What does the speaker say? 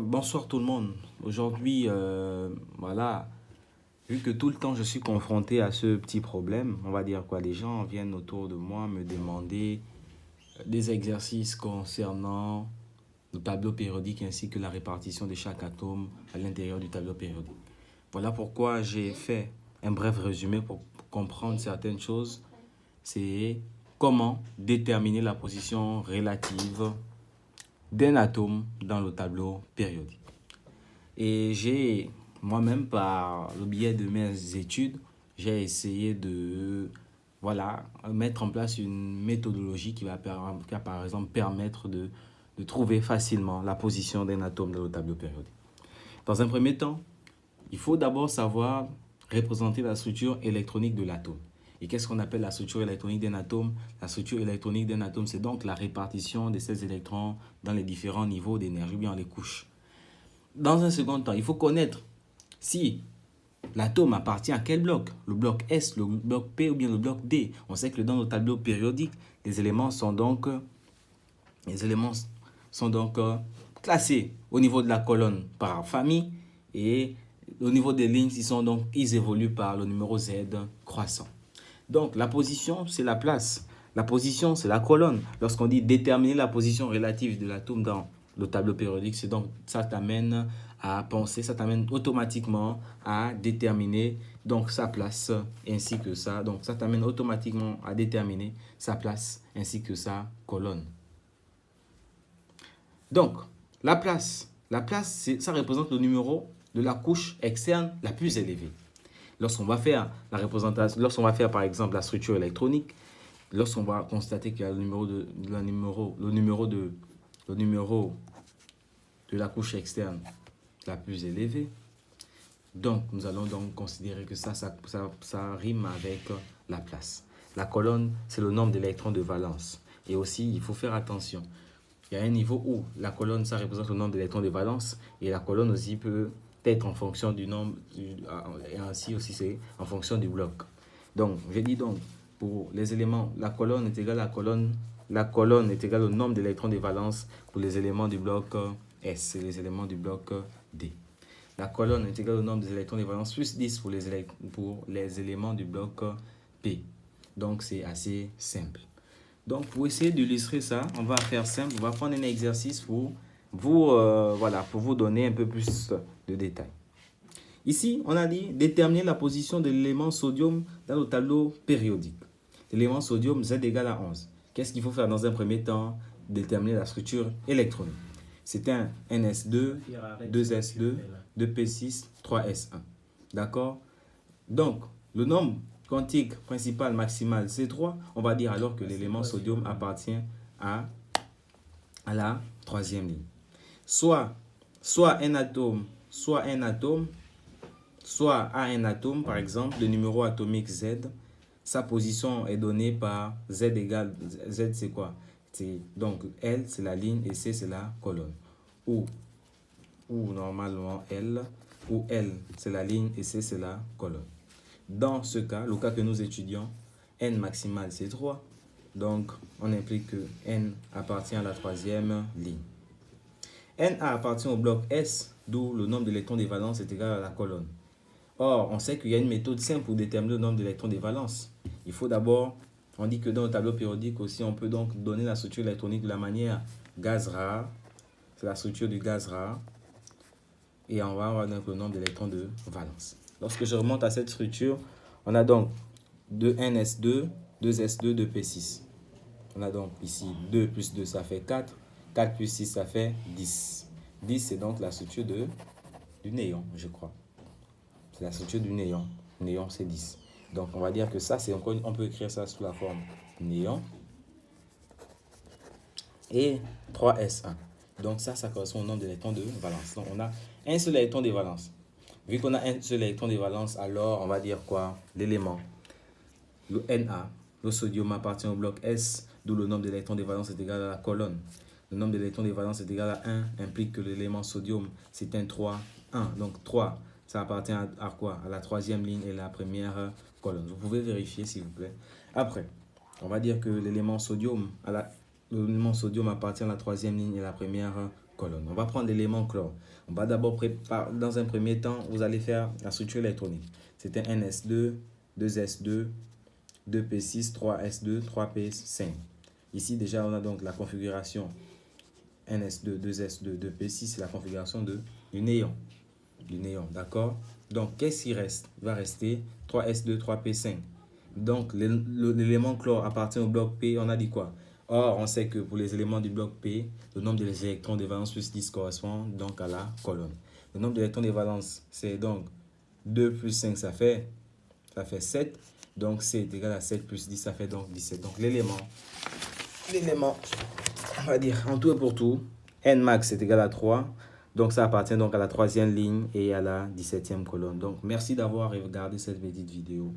Bonsoir tout le monde. Aujourd'hui, voilà, vu que tout le temps je suis confronté à ce petit problème, on va dire quoi, les gens viennent autour de moi me demander des exercices concernant le tableau périodique ainsi que la répartition de chaque atome à l'intérieur du tableau périodique. Voilà pourquoi j'ai fait un bref résumé pour comprendre certaines choses. C'est comment déterminer la position relative d'un atome dans le tableau périodique. Et j'ai moi-même, par le biais de mes études, j'ai essayé de voilà, mettre en place une méthodologie qui va par exemple permettre de trouver facilement la position d'un atome dans le tableau périodique. Dans un premier temps, il faut d'abord savoir représenter la structure électronique de l'atome. Et qu'est-ce qu'on appelle la structure électronique d'un atome? La structure électronique d'un atome, c'est donc la répartition de ces électrons dans les différents niveaux d'énergie, bien les couches. Dans un second temps, il faut connaître si l'atome appartient à quel bloc, le bloc S, le bloc P ou bien le bloc D. On sait que dans le tableau périodique, les éléments sont donc classés au niveau de la colonne par famille et au niveau des lignes, ils évoluent par le numéro Z croissant. Donc la position, c'est la place. La position, c'est la colonne. Lorsqu'on dit déterminer la position relative de l'atome dans le tableau périodique, c'est donc ça t'amène à penser, ça t'amène automatiquement à déterminer donc sa place ainsi que ça. Donc ça t'amène automatiquement à déterminer sa place ainsi que sa colonne. Donc ça représente le numéro de la couche externe la plus élevée. Lorsqu'on va faire la représentation, lorsqu'on va faire par exemple la structure électronique, lorsqu'on va constater qu'il y a le numéro de la couche externe la plus élevée, donc nous allons donc considérer que ça rime avec la place. La colonne, c'est le nombre d'électrons de valence. Et aussi, il faut faire attention. Il y a un niveau où la colonne, ça représente le nombre d'électrons de valence, et la colonne aussi peut être en fonction du nombre, et ainsi aussi c'est en fonction du bloc. Donc, je dis donc, pour les éléments, la colonne est égale au nombre d'électrons de valence pour les éléments du bloc S et les éléments du bloc D. La colonne est égale au nombre des électrons de valence plus 10 pour les éléments du bloc P. Donc, c'est assez simple. Donc, pour essayer d'illustrer ça, on va faire simple. On va prendre un exercice pour vous donner un peu plus de détails. Ici, on a dit déterminer la position de l'élément sodium dans le tableau périodique. L'élément sodium Z égale à 11. Qu'est-ce qu'il faut faire dans un premier temps? Déterminer la structure électronique. C'est un NS2, 2S2, 2P6, 3S1. D'accord? Donc, le nombre quantique principal maximal C3, on va dire alors que l'élément sodium appartient à la troisième ligne. Soit un atome, soit à un atome, par exemple, le numéro atomique Z, sa position est donnée par Z égale, Z c'est quoi? Donc L c'est la ligne et C c'est la colonne. Ou normalement L, où L c'est la ligne et C c'est la colonne. Dans ce cas, le cas que nous étudions, N maximal c'est 3. Donc, on implique que N appartient à la troisième ligne. Na appartient au bloc S, d'où le nombre d'électrons de valence est égal à la colonne. Or, on sait qu'il y a une méthode simple pour déterminer le nombre d'électrons de valence. Il faut d'abord, on dit que dans le tableau périodique aussi, on peut donc donner la structure électronique de la manière gaz rare. C'est la structure du gaz rare. Et on va avoir donc le nombre d'électrons de valence. Lorsque je remonte à cette structure, on a donc 2NS2, 2S2, 2P6. On a donc ici 2 plus 2, ça fait 4. 4 plus 6, ça fait 10. 10, c'est donc la structure du néon, je crois. C'est la structure du néon. Néon, c'est 10. Donc, on va dire que ça, on peut écrire ça sous la forme néon. Et 3S1. Donc, ça correspond au nombre d'électrons de valence. Donc, on a un seul électron de valence. Vu qu'on a un seul électron de valence, alors on va dire quoi? L'élément, le Na, le sodium appartient au bloc S, d'où le nombre d'électrons de valence est égal à la colonne. Le nombre d'électrons de valence est égal à 1, implique que l'élément sodium, c'est un 3, 1. Donc 3, ça appartient à quoi? À la troisième ligne et la première colonne. Vous pouvez vérifier s'il vous plaît. Après, on va dire que l'élément sodium appartient à la troisième ligne et la première colonne. On va prendre l'élément chlore. On va d'abord préparer, dans un premier temps, vous allez faire la structure électronique. C'était un S2, 2S2, 2P6, 3S2, 3P5. Ici, déjà, on a donc la configuration NS2, 2S2, 2P6, c'est la configuration du néon. D'accord? Donc, qu'est-ce qui reste? Il va rester 3S2, 3P5. Donc, l'élément chlore appartient au bloc P. On a dit quoi? Or, on sait que pour les éléments du bloc P, le nombre des électrons de valence plus 10 correspond donc à la colonne. Le nombre d'électrons de valence, c'est donc 2 plus 5, ça fait 7. Donc, C est égal à 7 plus 10, ça fait donc 17. Donc, l'élément, on va dire en tout et pour tout, Nmax est égal à 3. Donc, ça appartient donc à la 3e ligne et à la 17e colonne. Donc, merci d'avoir regardé cette petite vidéo.